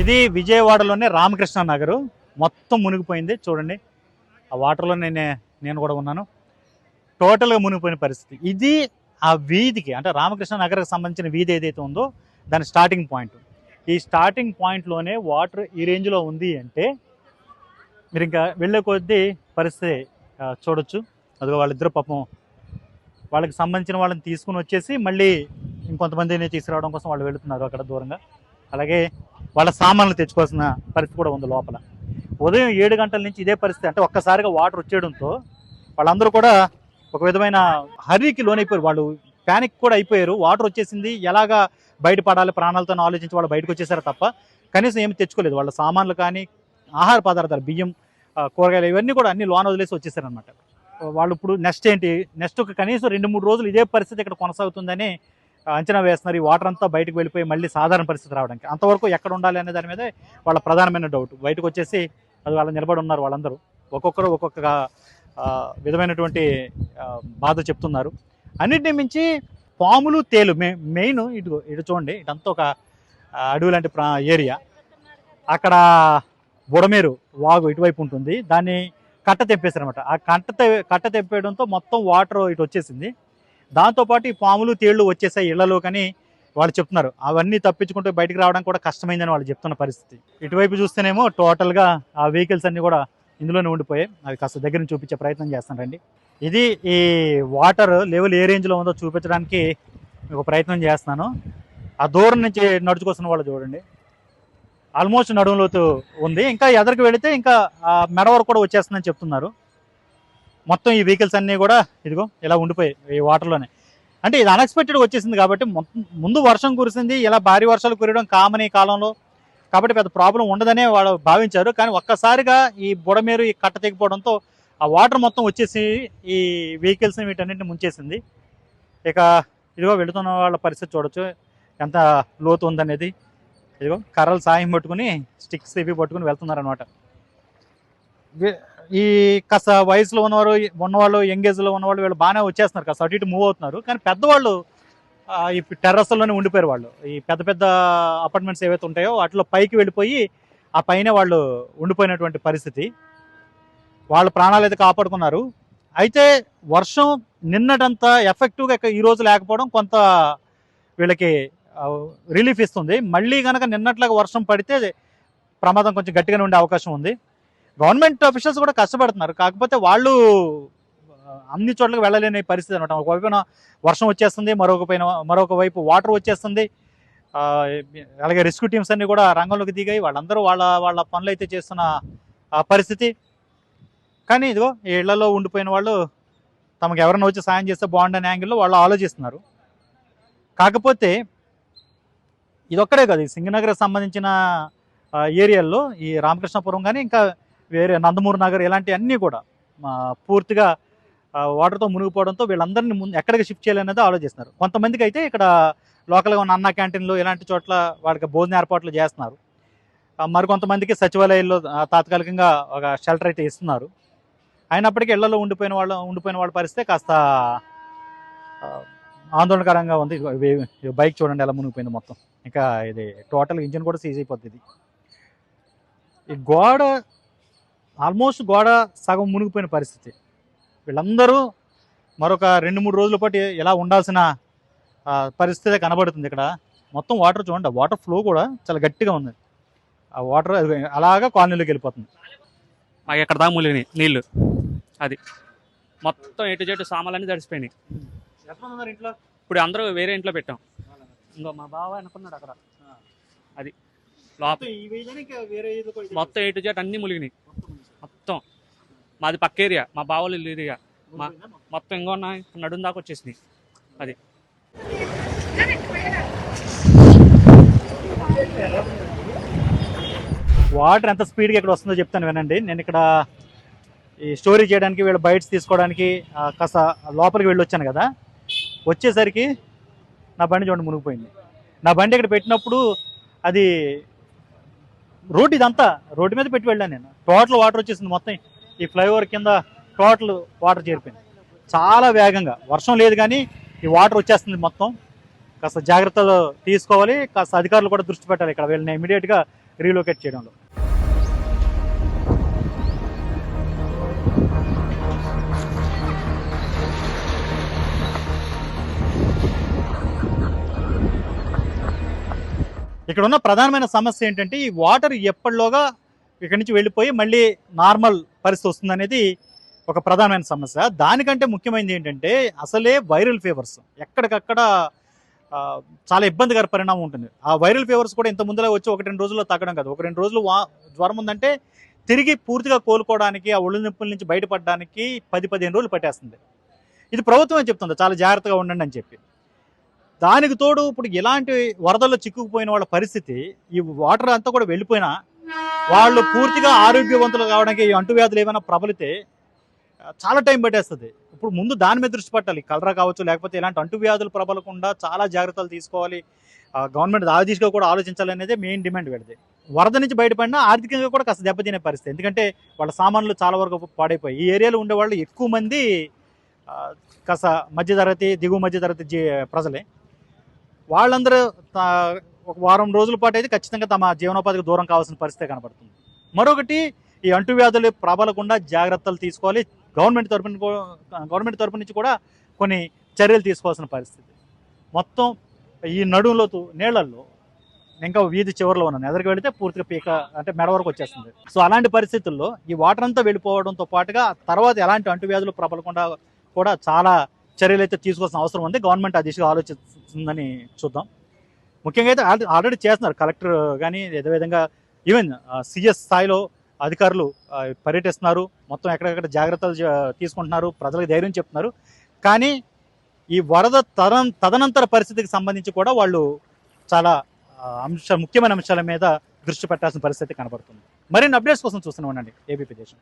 ఇది విజయవాడలోనే రామకృష్ణ నగరు మొత్తం మునిగిపోయింది. చూడండి ఆ వాటర్లో నేను కూడా ఉన్నాను. టోటల్గా మునిగిపోయిన పరిస్థితి. ఇది ఆ వీధికి అంటే రామకృష్ణ నగర్కి సంబంధించిన వీధి ఏదైతే ఉందో దాని స్టార్టింగ్ పాయింట్. ఈ స్టార్టింగ్ పాయింట్లోనే వాటర్ ఈ రేంజ్లో ఉంది అంటే మీరు ఇంకా వెళ్ళే కొద్దీ పరిస్థితి చూడొచ్చు. అదిగో వాళ్ళిద్దరు పాపం వాళ్ళకి సంబంధించిన వాళ్ళని తీసుకుని వచ్చేసి మళ్ళీ ఇంకొంతమందిని తీసుకురావడం కోసం వాళ్ళు వెళుతున్నారు అక్కడ దూరంగా. అలాగే వాళ్ళ సామాన్లు తెచ్చుకోవాల్సిన పరిస్థితి కూడా ఉంది లోపల. ఉదయం 7 గంటల నుంచి ఇదే పరిస్థితి. అంటే ఒక్కసారిగా వాటర్ వచ్చేయడంతో వాళ్ళందరూ కూడా ఒక విధమైన హర్రీకి లోనైపోయారు. వాళ్ళు ప్యానిక్ కూడా అయిపోయారు. వాటర్ వచ్చేసింది, ఎలాగా బయటపడాలి ప్రాణాలతో ఆలోచించి వాళ్ళు బయటకు వచ్చేసారు తప్ప కనీసం ఏమి తెచ్చుకోలేదు. వాళ్ళ సామాన్లు కానీ ఆహార పదార్థాలు బియ్యం కూరగాయలు ఇవన్నీ కూడా అన్ని లోన వదిలేసి వచ్చేసారనమాట. వాళ్ళు ఇప్పుడు నెక్స్ట్ ఒక కనీసం 2-3 రోజులు ఇదే పరిస్థితి ఇక్కడ కొనసాగుతుందని అంచనా వేస్తున్నారు. ఈ వాటర్ అంతా బయటకు వెళ్ళిపోయి మళ్ళీ సాధారణ పరిస్థితి రావడానికి. అంతవరకు ఎక్కడ ఉండాలి అనే దాని మీద వాళ్ళ ప్రధానమైన డౌట్. బయటకు వచ్చేసి అది వాళ్ళు నిలబడి ఉన్నారు. వాళ్ళందరూ ఒక్కొక్కరు ఒక్కొక్క విధమైనటువంటి బాధ చెప్తున్నారు. అన్నిటిని మించి పాములు తేలు మెయిన్ ఇటు చూడండి. ఇటంతా ఒక అడవి లాంటి ఏరియా. అక్కడ బుడమేరు వాగు ఇటువైపు ఉంటుంది. దాన్ని కట్ట తెప్పేశారనమాట. ఆ కట్ట తెప్పేయడంతో మొత్తం వాటర్ ఇటు వచ్చేసింది. దాంతోపాటు ఈ పాములు తేళ్లు వచ్చేసాయి ఇళ్లలో కానీ వాళ్ళు చెప్తున్నారు. అవన్నీ తప్పించుకుంటూ బయటకు రావడానికి కూడా కష్టమైందని వాళ్ళు చెప్తున్న పరిస్థితి. ఇటువైపు చూస్తేనేమో టోటల్గా ఆ వెహికల్స్ అన్నీ కూడా ఇందులోనే ఉండిపోయాయి. అవి కాస్త దగ్గర నుంచి చూపించే ప్రయత్నం చేస్తానండి. ఇది ఈ వాటర్ లెవెల్ ఏ రేంజ్లో ఉందో చూపించడానికి ఒక ప్రయత్నం చేస్తున్నాను. ఆ దూరం నుంచి నడుచుకొస్తున్న వాళ్ళు చూడండి, ఆల్మోస్ట్ నడుములోతు ఉంది. ఇంకా ఎదరికి వెళితే ఇంకా మెడ వరకు కూడా వచ్చేస్తుందని చెప్తున్నారు. మొత్తం ఈ వెహికల్స్ అన్నీ కూడా ఇదిగో ఇలా ఉండిపోయాయి ఈ వాటర్లోనే. అంటే ఇది అన్ఎక్స్పెక్టెడ్గా వచ్చేసింది కాబట్టి ముందు వర్షం కురిసింది, ఇలా భారీ వర్షాలు కురవడం కామన్ ఈ కాలంలో కాబట్టి పెద్ద ప్రాబ్లం ఉండదనే వాళ్ళు భావించారు. కానీ ఒక్కసారిగా ఈ బుడమేరు ఈ కట్ట తెగిపోవడంతో ఆ వాటర్ మొత్తం వచ్చేసి ఈ వెహికల్స్ని వీటన్నింటిని ముంచేసింది. ఇక ఇదిగో వెళుతున్న వాళ్ళ పరిస్థితి చూడొచ్చు ఎంత లోతు ఉందనేది. ఇదిగో కర్రలు సాయం పట్టుకుని స్టిక్స్ ఇవి పట్టుకుని వెళ్తున్నారనమాట. ఈ కాస్త వయసులో ఉన్నవాళ్ళు యంగేజ్లో ఉన్నవాళ్ళు వీళ్ళు బాగానే వచ్చేస్తున్నారు, కాస్త అటు ఇటు మూవ్ అవుతున్నారు. కానీ పెద్దవాళ్ళు ఈ టెర్రస్లోనే ఉండిపోయారు. వాళ్ళు ఈ పెద్ద పెద్ద అపార్ట్మెంట్స్ ఏవైతే ఉంటాయో వాటిలో పైకి వెళ్ళిపోయి ఆ పైన వాళ్ళు ఉండిపోయినటువంటి పరిస్థితి. వాళ్ళ ప్రాణాలు అయితే కాపాడుకున్నారు. అయితే వర్షం నిన్నటంతా ఎఫెక్టివ్గా ఈరోజు లేకపోవడం కొంత వీళ్ళకి రిలీఫ్ ఇస్తుంది. మళ్ళీ కనుక నిన్నట్లాగా వర్షం పడితే ప్రమాదం కొంచెం గట్టిగానే ఉండే అవకాశం ఉంది. గవర్నమెంట్ అఫీషియల్స్ కూడా కష్టపడుతున్నారు. కాకపోతే అన్ని చోట్లకి వెళ్ళలేని పరిస్థితి అనమాట. ఒకవైపున వర్షం వచ్చేస్తుంది, మరొక వైపు వాటర్ వచ్చేస్తుంది. అలాగే రెస్క్యూ టీమ్స్ అన్ని కూడా రంగంలోకి దిగాయి. వాళ్ళందరూ వాళ్ళ పనులు అయితే చేస్తున్న పరిస్థితి. కానీ ఇదిగో ఈ ఇళ్లలో ఉండిపోయిన వాళ్ళు తమకు ఎవరైనా వచ్చి సాయం చేస్తే బాగుండని యాంగిల్లో వాళ్ళు ఆలోచిస్తున్నారు. కాకపోతే ఇదొక్కడే కాదు, ఈ సింగనగర్కి సంబంధించిన ఏరియాల్లో ఈ రామకృష్ణపురం కానీ ఇంకా వేరే నందమూరి నగర్ ఇలాంటి అన్నీ కూడా పూర్తిగా వాటర్తో మునిగిపోవడంతో వీళ్ళందరినీ ఎక్కడికి షిఫ్ట్ చేయాలనేది ఆలోచిస్తున్నారు. కొంతమందికి అయితే ఇక్కడ లోకల్గా ఉన్న అన్న క్యాంటీన్లు ఇలాంటి చోట్ల వాళ్ళకి భోజన ఏర్పాట్లు చేస్తున్నారు. మరికొంతమందికి సచివాలయాల్లో తాత్కాలికంగా ఒక షెల్టర్ అయితే ఇస్తున్నారు. అయినప్పటికీ ఇళ్లలో ఉండిపోయిన వాళ్ళ పరిస్థితి కాస్త ఆందోళనకరంగా ఉంది. బైక్ చూడండి ఎలా మునిగిపోయింది మొత్తం. ఇంకా ఇది టోటల్ ఇంజిన్ కూడా సీజ్ అయిపోతుంది. ఈ ఆల్మోస్ట్ గోడ సగం మునిగిపోయిన పరిస్థితి. వీళ్ళందరూ మరొక 2-3 రోజుల పాటు ఎలా ఉండాల్సిన పరిస్థితి కనబడుతుంది. ఇక్కడ మొత్తం వాటర్ చూడండి, వాటర్ ఫ్లో కూడా చాలా గట్టిగా ఉంది. ఆ వాటర్ అలాగా కాలనీలోకి వెళ్ళిపోతుంది. మాకు ఎక్కడ దాకా మునిగినాయి నీళ్ళు. అది మొత్తం ఎటు చెట్టు సామాన్లన్నీ తడిసిపోయినాయి. ఇంట్లో ఇప్పుడు అందరూ వేరే ఇంట్లో పెట్టాం. ఇంకో మా బావ అనుకున్నాడు అక్కడ. అది మొత్తం ఎటు చెట్టు అన్నీ మునిగినాయి. మొత్తం మాది పక్క ఏరియా, మా బావలు ఇల్లు ఏరియా మొత్తం ఇంకో నడుం దాకా వచ్చేసినాయి. అది వాటర్ ఎంత స్పీడ్గా ఇక్కడ వస్తుందో చెప్తాను వినండి. నేను ఇక్కడ ఈ స్టోరీ చేయడానికి వీళ్ళు బైట్స్ తీసుకోవడానికి కాస్త లోపలికి వెళ్ళి వచ్చాను కదా. వచ్చేసరికి నా బండి చూడండి మునిగిపోయింది. నా బండి ఇక్కడ పెట్టినప్పుడు అది రోడ్డు మీద పెట్టి వెళ్ళాను నేను. టోటల్ వాటర్ వచ్చేసింది మొత్తం. ఈ ఫ్లైఓవర్ కింద టోటల్ వాటర్ చేరిపోయింది చాలా వేగంగా. వర్షం లేదు కానీ ఈ వాటర్ వచ్చేస్తుంది మొత్తం. కాస్త జాగ్రత్తలు తీసుకోవాలి, కాస్త అధికారులు కూడా దృష్టి పెట్టాలి. ఇక్కడ వీళ్ళని ఇమీడియట్గా రీలొకేట్ చేయడంలో. ఇక్కడ ఉన్న ప్రధానమైన సమస్య ఏంటంటే ఈ వాటర్ ఎప్పటిలోగా ఇక్కడి నుంచి వెళ్ళిపోయి మళ్ళీ నార్మల్ పరిస్థితి వస్తుందనేది ఒక ప్రధానమైన సమస్య. దానికంటే ముఖ్యమైనది ఏంటంటే అసలే వైరల్ ఫీవర్స్ ఎక్కడికక్కడ చాలా ఇబ్బందికర పరిణామం ఉంటుంది. ఆ వైరల్ ఫీవర్స్ కూడా ఇంత ముందులో వచ్చి 1-2 రోజుల్లో తగ్గడం కాదు. 1-2 రోజులు జ్వరం ఉందంటే తిరిగి పూర్తిగా కోలుకోవడానికి, ఆ ఒళ్ళు నొప్పుల నుంచి బయటపడడానికి 10-15 రోజులు పట్టేస్తుంది. ఇది ప్రభుత్వమే చెప్తుంది చాలా జాగ్రత్తగా ఉండండి అని చెప్పి. దానికి తోడు ఇప్పుడు ఇలాంటి వరదల్లో చిక్కుకుపోయిన వాళ్ళ పరిస్థితి, ఈ వాటర్ అంతా కూడా వెళ్ళిపోయినా వాళ్ళు పూర్తిగా ఆరోగ్యవంతులు కావడానికి ఈ అంటువ్యాధులు ఏమైనా ప్రబలితే చాలా టైం పట్టేస్తుంది. ఇప్పుడు ముందు దాని మీద దృష్టి పెట్టాలి. కలరా కావచ్చు, లేకపోతే ఇలాంటి అంటువ్యాధులు ప్రబలకుండా చాలా జాగ్రత్తలు తీసుకోవాలి. గవర్నమెంట్ ఆ దిశగా కూడా ఆలోచించాలి అనేది మెయిన్ డిమాండ్ పెడితే. వరద నుంచి బయటపడినా ఆర్థికంగా కూడా కాస్త దెబ్బతినే పరిస్థితి. ఎందుకంటే వాళ్ళ సామాన్లు చాలా వరకు పాడైపోయి, ఈ ఏరియాలో ఉండే వాళ్ళు ఎక్కువ మంది కాస్త మధ్యతరగతి, దిగువ మధ్యతరగతి ప్రజలే. వాళ్ళందరూ ఒక వారం రోజుల పాటు అయితే ఖచ్చితంగా తమ జీవనోపాధికి దూరం కావాల్సిన పరిస్థితి కనబడుతుంది. మరొకటి, ఈ అంటువ్యాధులు ప్రబలకుండా జాగ్రత్తలు తీసుకోవాలి. గవర్నమెంట్ తరపు నుంచి కూడా కొన్ని చర్యలు తీసుకోవాల్సిన పరిస్థితి. మొత్తం ఈ నడుంలోతు నీళ్లలో ఇంకా వీధి చివరిలో ఉన్నాను, ఎదరికి వెళితే పూర్తిగా పీక అంటే మెడ వరకు వచ్చేస్తుంది. సో అలాంటి పరిస్థితుల్లో ఈ వాటర్ అంతా వెళ్ళిపోవడంతో పాటుగా తర్వాత ఎలాంటి అంటువ్యాధులు ప్రబలకుండా కూడా చాలా చర్యలు అయితే తీసుకోవాల్సిన అవసరం ఉంది. గవర్నమెంట్ ఆ దిశగా ఆలోచిస్తుందని చూద్దాం. ముఖ్యంగా అయితే ఆల్రెడీ చేస్తున్నారు కలెక్టర్ కానీ, అదేవిధంగా ఈవెన్ సిఎస్ స్థాయిలో అధికారులు పర్యటిస్తున్నారు. మొత్తం ఎక్కడెక్కడ జాగ్రత్తలు తీసుకుంటున్నారు, ప్రజలకు ధైర్యం చెప్తున్నారు. కానీ ఈ వరద తదనంతర పరిస్థితికి సంబంధించి కూడా వాళ్ళు చాలా ముఖ్యమైన అంశాల మీద దృష్టి పెట్టాల్సిన పరిస్థితి కనబడుతుంది. మరిన్ని అప్డేట్స్ కోసం చూస్తూనే ఉండండి ఏబీపీ దేశం.